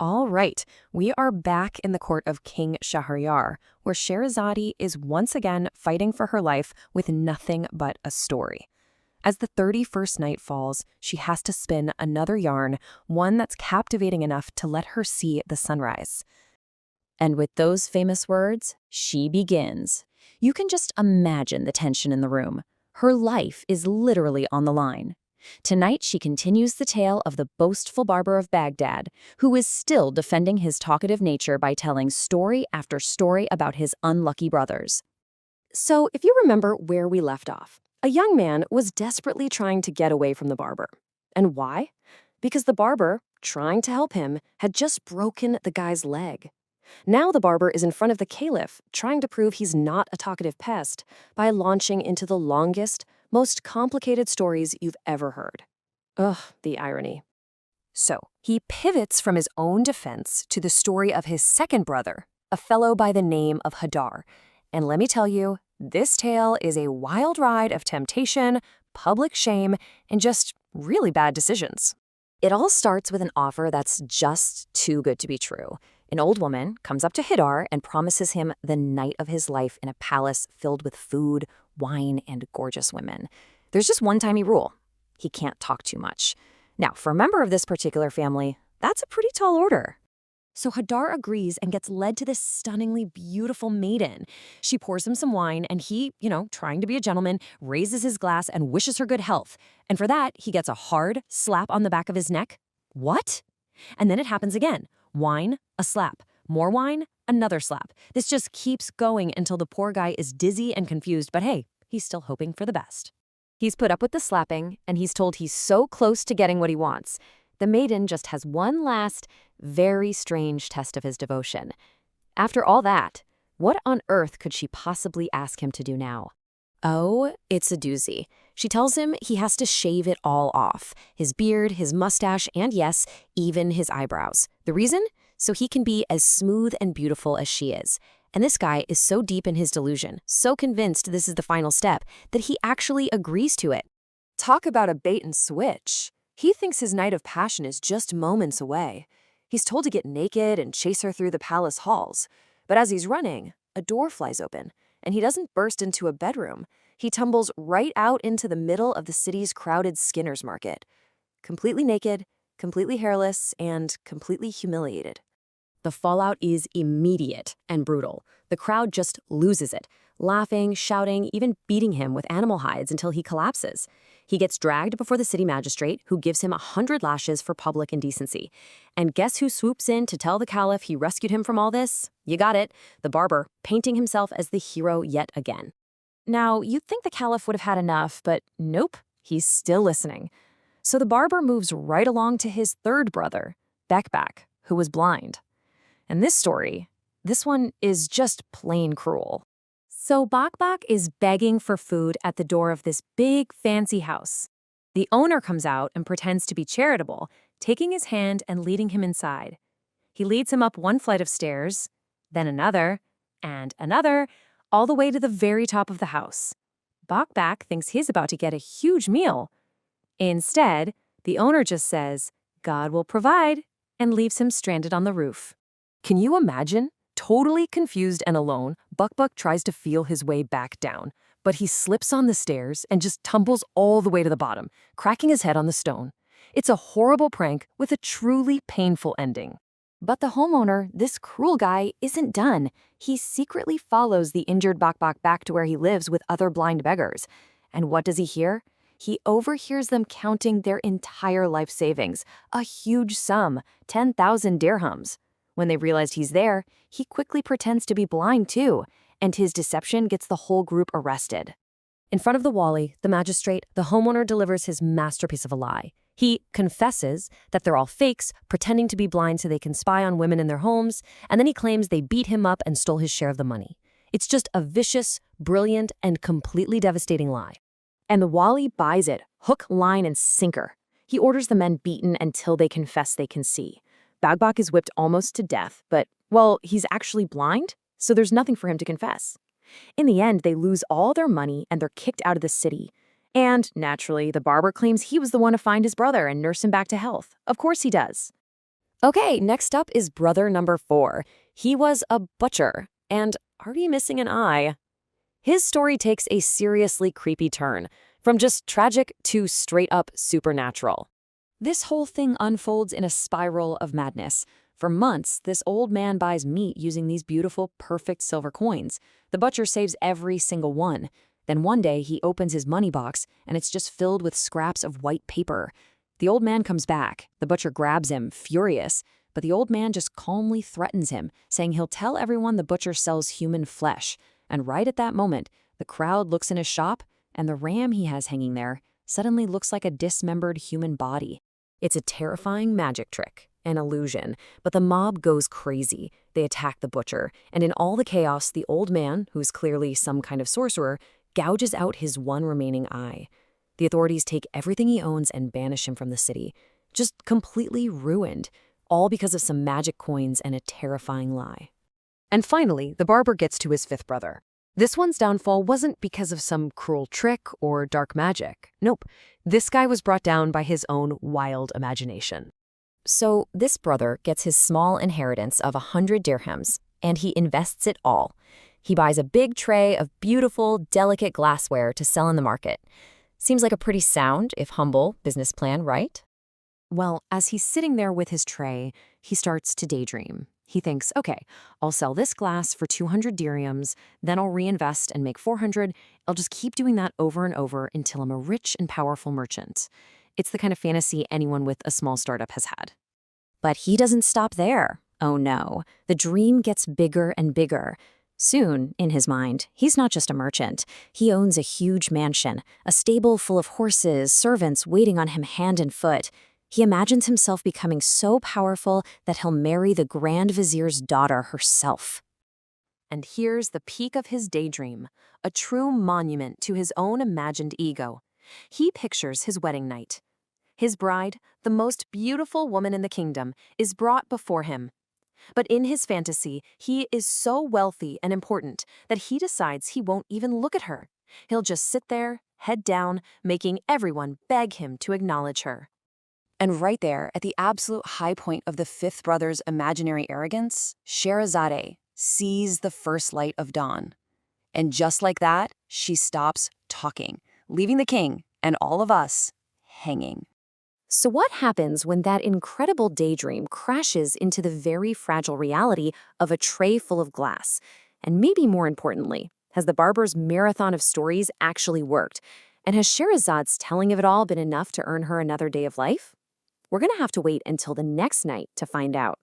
All right, we are back in the court of King Shahryar, where Sherazade is once again fighting for her life with nothing but a story. As the 31st night falls, she has to spin another yarn, one that's captivating enough to let her see the sunrise. And with those famous words, she begins. You can just imagine the tension in the room. Her life is literally on the line. Tonight, she continues the tale of the boastful Barber of Baghdad, who is still defending his talkative nature by telling story after story about his unlucky brothers. So, if you remember where we left off, a young man was desperately trying to get away from the barber. And why? Because the barber, trying to help him, had just broken the guy's leg. Now the barber is in front of the caliph, trying to prove he's not a talkative pest by launching into the longest, most complicated stories you've ever heard. Ugh, the irony. So, he pivots from his own defense to the story of his second brother, a fellow by the name of Hadar. And let me tell you, this tale is a wild ride of temptation, public shame, and just really bad decisions. It all starts with an offer that's just too good to be true. An old woman comes up to Hadar and promises him the night of his life in a palace filled with food, wine, and gorgeous women. There's just one tiny rule. He can't talk too much. Now, for a member of this particular family, that's a pretty tall order. So Hadar agrees and gets led to this stunningly beautiful maiden. She pours him some wine and he, trying to be a gentleman, raises his glass and wishes her good health. And for that, he gets a hard slap on the back of his neck. What? And then it happens again. Wine, a slap. More wine, another slap. This just keeps going until the poor guy is dizzy and confused, but hey, he's still hoping for the best. He's put up with the slapping, and he's told he's so close to getting what he wants. The maiden just has one last, very strange test of his devotion. After all that, what on earth could she possibly ask him to do now? Oh, it's a doozy. She tells him he has to shave it all off. His beard, his mustache, and yes, even his eyebrows. The reason? So he can be as smooth and beautiful as she is. And this guy is so deep in his delusion, so convinced this is the final step, that he actually agrees to it. Talk about a bait and switch. He thinks his night of passion is just moments away. He's told to get naked and chase her through the palace halls. But as he's running, a door flies open, and he doesn't burst into a bedroom. He tumbles right out into the middle of the city's crowded Skinner's market. Completely naked, completely hairless, and completely humiliated. The fallout is immediate and brutal. The crowd just loses it, laughing, shouting, even beating him with animal hides until he collapses. He gets dragged before the city magistrate, who gives him 100 lashes for public indecency. And guess who swoops in to tell the caliph he rescued him from all this? You got it, the barber, painting himself as the hero yet again. Now, you'd think the caliph would have had enough, but nope, he's still listening. So the barber moves right along to his third brother, Bekbak, who was blind. And this one is just plain cruel. So Bakbak is begging for food at the door of this big, fancy house. The owner comes out and pretends to be charitable, taking his hand and leading him inside. He leads him up one flight of stairs, then another, and another, all the way to the very top of the house. Bakbak thinks he's about to get a huge meal. Instead, the owner just says, "God will provide," and leaves him stranded on the roof. Can you imagine? Totally confused and alone, Buck tries to feel his way back down, but he slips on the stairs and just tumbles all the way to the bottom, cracking his head on the stone. It's a horrible prank with a truly painful ending. But the homeowner, this cruel guy, isn't done. He secretly follows the injured Bak back to where he lives with other blind beggars. And what does he hear? He overhears them counting their entire life savings, a huge sum, 10,000 dirhams. When they realize he's there, he quickly pretends to be blind too, and his deception gets the whole group arrested. In front of the wali, the magistrate, the homeowner delivers his masterpiece of a lie. He confesses that they're all fakes, pretending to be blind so they can spy on women in their homes, and then he claims they beat him up and stole his share of the money. It's just a vicious, brilliant, and completely devastating lie. And the wali buys it, hook, line, and sinker. He orders the men beaten until they confess they can see. Bagbak is whipped almost to death, but, well, he's actually blind, so there's nothing for him to confess. In the end, they lose all their money and they're kicked out of the city. And, naturally, the barber claims he was the one to find his brother and nurse him back to health. Of course he does. Okay, next up is brother number 4. He was a butcher, and already missing an eye. His story takes a seriously creepy turn, from just tragic to straight-up supernatural. This whole thing unfolds in a spiral of madness. For months, this old man buys meat using these beautiful, perfect silver coins. The butcher saves every single one. Then one day, he opens his money box, and it's just filled with scraps of white paper. The old man comes back. The butcher grabs him, furious, but the old man just calmly threatens him, saying he'll tell everyone the butcher sells human flesh. And right at that moment, the crowd looks in his shop, and the ram he has hanging there suddenly looks like a dismembered human body. It's a terrifying magic trick, an illusion, but the mob goes crazy. They attack the butcher, and in all the chaos, the old man, who's clearly some kind of sorcerer, gouges out his one remaining eye. The authorities take everything he owns and banish him from the city, just completely ruined, all because of some magic coins and a terrifying lie. And finally, the barber gets to his 5th brother. This one's downfall wasn't because of some cruel trick or dark magic. Nope, this guy was brought down by his own wild imagination. So this brother gets his small inheritance of 100 dirhams, and he invests it all. He buys a big tray of beautiful, delicate glassware to sell in the market. Seems like a pretty sound, if humble, business plan, right? Well, as he's sitting there with his tray, he starts to daydream. He thinks, okay, I'll sell this glass for 200 dirhams, then I'll reinvest and make 400. I'll just keep doing that over and over until I'm a rich and powerful merchant. It's the kind of fantasy anyone with a small startup has had. But he doesn't stop there. Oh no, the dream gets bigger and bigger. Soon, in his mind, he's not just a merchant. He owns a huge mansion, a stable full of horses, servants waiting on him hand and foot. He imagines himself becoming so powerful that he'll marry the Grand Vizier's daughter herself. And here's the peak of his daydream, a true monument to his own imagined ego. He pictures his wedding night. His bride, the most beautiful woman in the kingdom, is brought before him. But in his fantasy, he is so wealthy and important that he decides he won't even look at her. He'll just sit there, head down, making everyone beg him to acknowledge her. And right there, at the absolute high point of the 5th brother's imaginary arrogance, Sherazade sees the first light of dawn. And just like that, she stops talking, leaving the king and all of us hanging. So what happens when that incredible daydream crashes into the very fragile reality of a tray full of glass? And maybe more importantly, has the barber's marathon of stories actually worked? And has Shehrazad's telling of it all been enough to earn her another day of life? We're going to have to wait until the next night to find out.